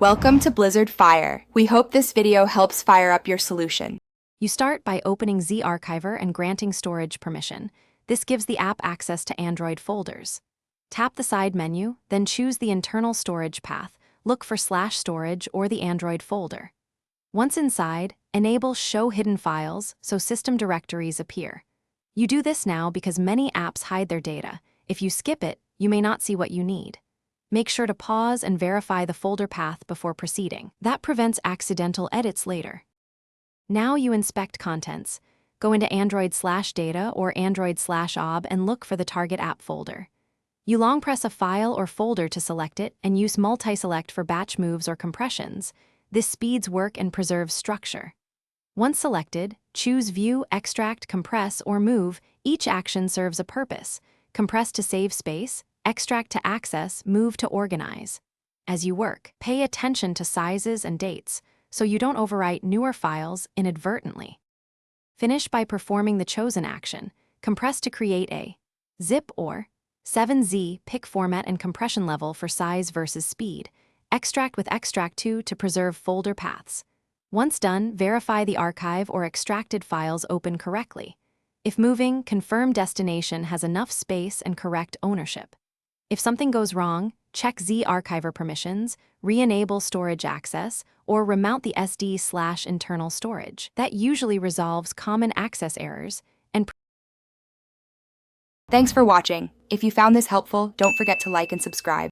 Welcome to Blizzard Fire. We hope this video helps fire up your solution. You start by opening Zarchiver and granting storage permission. This gives the app access to Android folders. Tap the side menu, then choose the internal storage path. Look for /storage or the Android folder. Once inside, enable Show Hidden Files so system directories appear. You do this now because many apps hide their data. If you skip it, you may not see what you need. Make sure to pause and verify the folder path before proceeding. That prevents accidental edits later. Now you inspect contents. Go into Android/data or Android/ob and look for the target app folder. You long press a file or folder to select it and use multi-select for batch moves or compressions. This speeds work and preserves structure. Once selected, choose View, Extract, Compress, or Move. Each action serves a purpose. Compress to save space, extract to access, move to organize. As you work, pay attention to sizes and dates so you don't overwrite newer files inadvertently. Finish by performing the chosen action. Compress to create a zip or 7Z, pick format and compression level for size versus speed. Extract with Extract2 to preserve folder paths. Once done, verify the archive or extracted files open correctly. If moving, confirm destination has enough space and correct ownership. If something goes wrong, check Zarchiver permissions, re-enable storage access, or remount the SD/internal storage. That usually resolves common access errors and Thanks for watching. If you found this helpful, don't forget to like and subscribe.